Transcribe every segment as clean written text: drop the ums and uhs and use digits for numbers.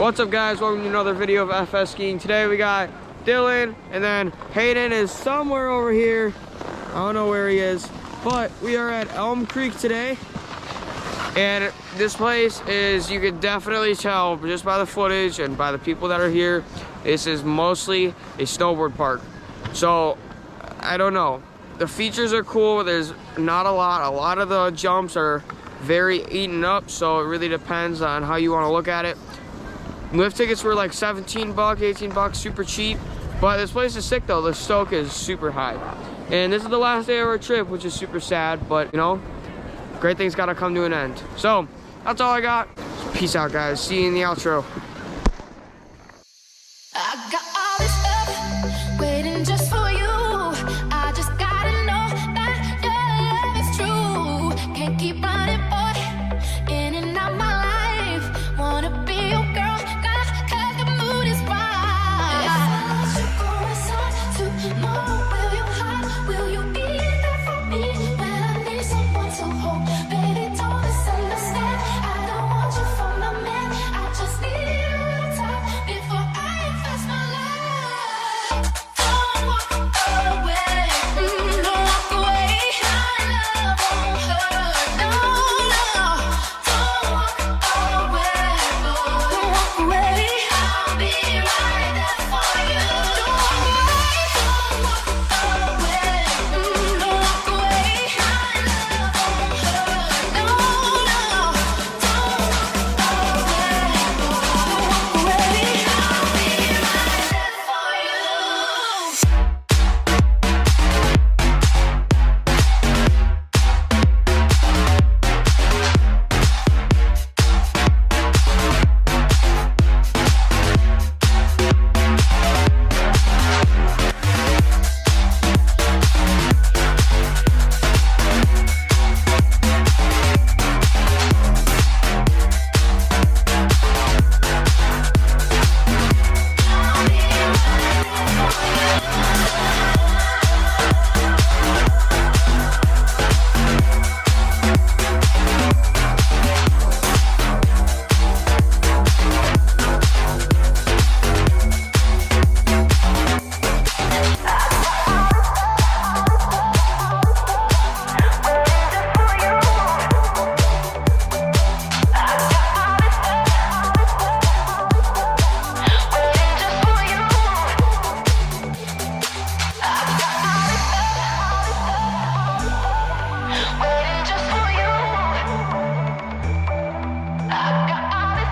What's up, guys? Welcome to another video of FS skiing. Today we got Dylan, and then Hayden is somewhere over here. I don't know where he is, but we are at Elm Creek today. And this place is, you can definitely tell just by the footage and by the people that are here, this is mostly a snowboard park. So, I don't know. The features are cool. There's not a lot. A lot of the jumps are very eaten up, so it really depends on how you want to look at it. Lift tickets were like 17 bucks, 18 bucks, super cheap. But this place is sick though. The stoke is super high. And this is the last day of our trip, which is super sad, but you know, great things gotta come to an end. So, that's all I got. Peace out, guys. See you in the outro. I got all this stuff waiting just for you. I just gotta know that your love is true. Can't keep running, boy, in and out my life. Wanna be your girl, cause the mood is right. If I let you go inside tomorrow, will you hide? Will you be there for me when I need someone to hold? Baby, don't misunderstand. I don't want you for my man. I just need a little time before I invest my life. Don't walk away. Don't walk away. My love won't hurt. No, no. Don't walk away. Don't walk away. I'll be right there for you. Don't walk away. Don't walk away. Don't walk away. My love won't hurt. No, no. Don't walk away. Don't walk away. I'll be right there for you. Waiting just for you. I got all this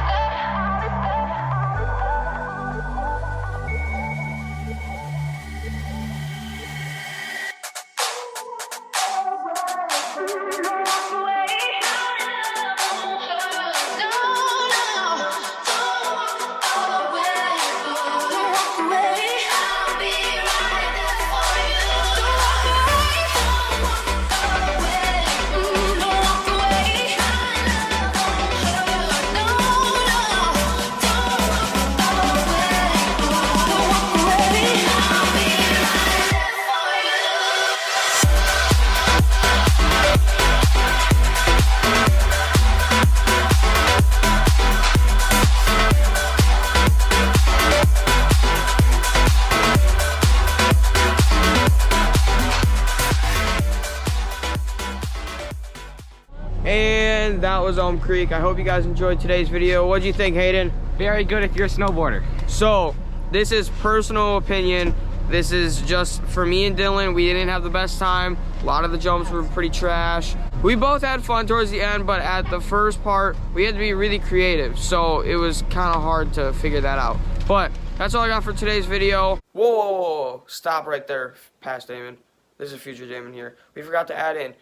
And that was Elm Creek. I hope you guys enjoyed today's video. What do you think, Hayden? Very good if you're a snowboarder. So, this is personal opinion. This is just for me and Dylan. We didn't have the best time. A lot of the jumps were pretty trash. We both had fun towards the end, but at the first part, we had to be really creative. So it was kind of hard to figure that out. But that's all I got for today's video. Whoa, whoa, whoa, whoa. Stop right there, past Damon. This is future Damon here. We forgot to add in,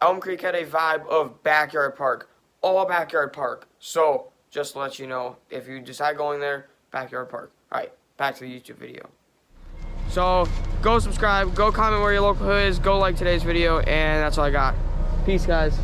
Elm Creek had a vibe of backyard park. All backyard park. So, just to let you know, if you decide going there, backyard park. Alright, back to the YouTube video. So, go subscribe, go comment where your local hood is, go like today's video, and that's all I got. Peace, guys.